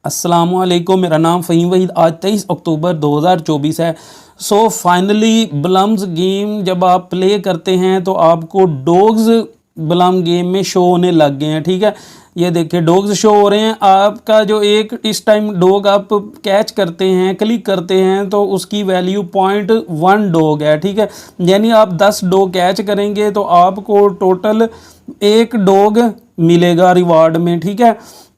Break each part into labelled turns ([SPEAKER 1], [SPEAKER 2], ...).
[SPEAKER 1] अस्सलामुअलैकुम, मेरा नाम फ़हीम वहीद। आज 23 अक्टूबर 2024 है। सो फाइनली ब्लम्स गेम जब आप प्ले करते हैं तो आपको डॉग्स ब्लम गेम में शो होने लग गए हैं। ठीक है, ये देखिए डॉग्स शो हो रहे हैं। आपका जो एक इस टाइम डॉग आप कैच करते हैं, क्लिक करते हैं तो उसकी वैल्यू 0.1 डॉग है। ठीक है, यानी आप 10 डॉग कैच करेंगे तो आपको टोटल एक डॉग मिलेगा रिवार्ड में। ठीक है,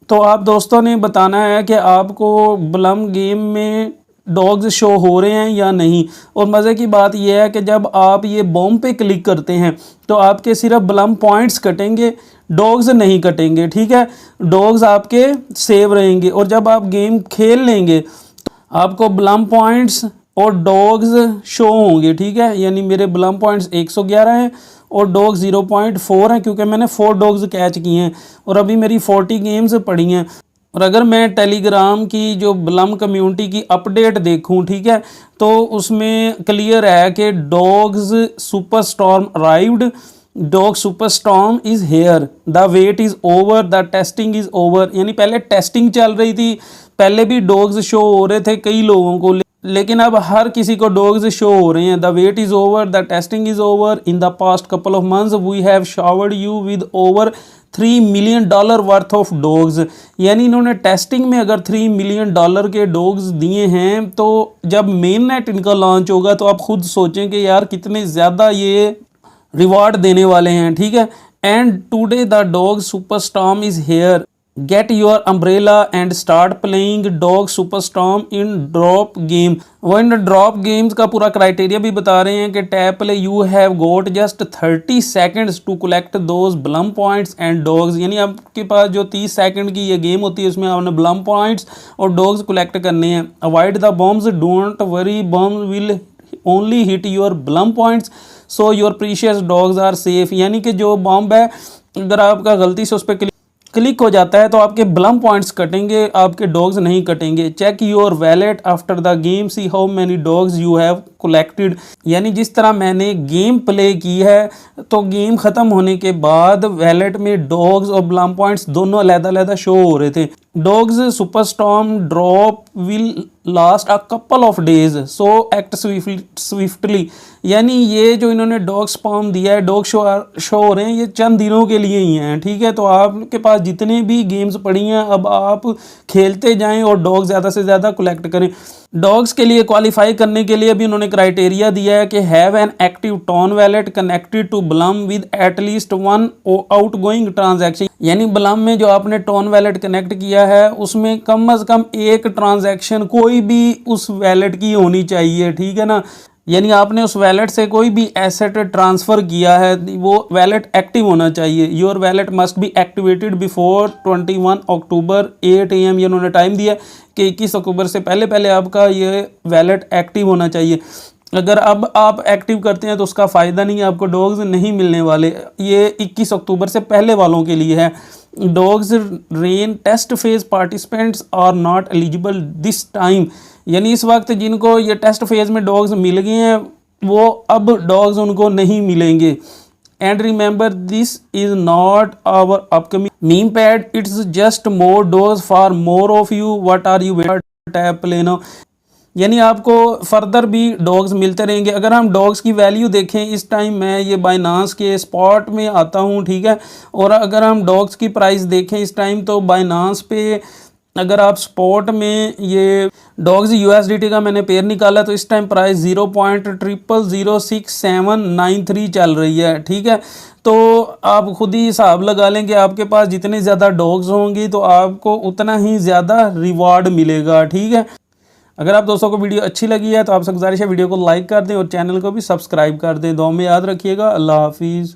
[SPEAKER 1] तो आप दोस्तों ने बताना है कि आपको ब्लम गेम में डॉग्स शो हो रहे हैं या नहीं। और मज़े की बात यह है कि जब आप ये बॉम्ब पे क्लिक करते हैं तो आपके सिर्फ ब्लम पॉइंट्स कटेंगे, डॉग्स नहीं कटेंगे। ठीक है, डॉग्स आपके सेव रहेंगे और जब आप गेम खेल लेंगे तो आपको ब्लम पॉइंट्स और डॉग्स शो होंगे। ठीक है, यानी मेरे ब्लम पॉइंट्स 111 हैं और डॉग 0.4 हैं क्योंकि मैंने 4 डॉग्स कैच किए हैं और अभी मेरी 40 गेम्स पड़ी हैं। और अगर मैं टेलीग्राम की जो ब्लम कम्युनिटी की अपडेट देखूं, ठीक है, तो उसमें क्लियर है कि dogs super storm arrived, dog super storm is here, the wait is over, the testing is over. यानी पहले टेस्टिंग चल रही थी, पहले भी डॉग्स शो हो रहे थे कई लोगों को, लेकिन अब हर किसी को डॉग्स शो हो रहे हैं। The wait is over, the testing is over, in the past couple of months we have showered you with over $3 million worth of dogs. यानी इन्होंने टेस्टिंग में अगर $3 मिलियन के डॉग्स दिए हैं तो जब मेन नेट इनका लॉन्च होगा तो आप खुद सोचें कि यार कितने ज़्यादा ये रिवार्ड देने वाले हैं। ठीक है, and today the dog super storm is hair, get your umbrella and start playing dog super storm in drop game. वो इन ड्रॉप गेम्स का पूरा क्राइटेरिया भी बता रहे हैं कि tap play you have got just 30 seconds to collect those Blum points and dogs. यानी आपके पास जो 30 सेकंड की ये गेम होती है उसमें आपने ब्लम पॉइंट्स और डॉग्स कलेक्ट करने हैं। Avoid the bombs, don't worry, bomb will only hit your Blum points, so your precious dogs are safe. यानी कि जो बॉम्ब है अगर आपका गलती से उस पर क्लिक हो जाता है तो आपके ब्लम पॉइंट्स कटेंगे, आपके डॉग्स नहीं कटेंगे। Check your wallet after the game, see how many dogs you have collected. यानी जिस तरह मैंने गेम प्ले की है तो गेम ख़त्म होने के बाद वैलेट में डॉग्स और ब्लम पॉइंट्स दोनों अलग-अलग शो हो रहे थे। Dogs super storm drop will last a couple of days, so act swiftly. यानी ये जो इन्होंने डॉग स्पॉम दिया है, डॉग शो हो रहे हैं, ये चंद दिनों के लिए ही हैं। ठीक है, तो आपके पास जितने भी गेम्स पड़ी हैं अब आप खेलते जाएं और डॉग ज़्यादा से ज़्यादा कलेक्ट करें। डॉग्स के लिए क्वालिफाई करने के लिए भी उन्होंने क्राइटेरिया दिया है कि have an active TON wallet connected to Blum with at least 1 outgoing transaction. यानी ब्लम में जो आपने टॉन वैलेट कनेक्ट किया है उसमें कम से कम एक ट्रांजैक्शन कोई भी उस वैलेट की होनी चाहिए। ठीक है ना, यानी आपने उस वैलेट से कोई भी एसेट ट्रांसफ़र किया है वो वैलेट एक्टिव होना चाहिए। Your wallet must be activated before 21 October 8 AM। ये उन्होंने टाइम दिया कि 21 अक्टूबर से पहले पहले आपका ये वैलेट एक्टिव होना चाहिए। अगर अब आप एक्टिव करते हैं तो उसका फ़ायदा नहीं है, आपको डॉग्स नहीं मिलने वाले। ये 21 अक्टूबर से पहले वालों के लिए है। Dogs rain test phase participants are not eligible this time. यानी इस वक्त जिनको ये टेस्ट फेज़ में डॉग्स मिल गए हैं वो अब डॉग्स उनको नहीं मिलेंगे। And remember this is not our upcoming meme pad, it's just more dogs for more of you, what are you waiting, tap play now. यानी आपको फर्दर भी डॉग्स मिलते रहेंगे। अगर हम डॉग्स की वैल्यू देखें इस टाइम मैं ये बाइनांस के स्पॉट में आता हूँ। ठीक है, और अगर हम डॉग्स की प्राइस देखें इस टाइम तो बाइनांस पे अगर आप स्पॉट में ये डॉग्स USDT का मैंने पेयर निकाला तो इस टाइम प्राइस 0.006793 चल रही है। ठीक है, तो आप खुद ही हिसाब लगा लें कि आपके पास जितने ज़्यादा डॉग्स होंगी तो आपको उतना ही ज़्यादा रिवार्ड मिलेगा। ठीक है, अगर आप दोस्तों को वीडियो अच्छी लगी है तो आपसे गुजारिश है वीडियो को लाइक कर दें और चैनल को भी सब्सक्राइब कर दें। दुआ में याद रखिएगा। अल्लाह हाफिज़।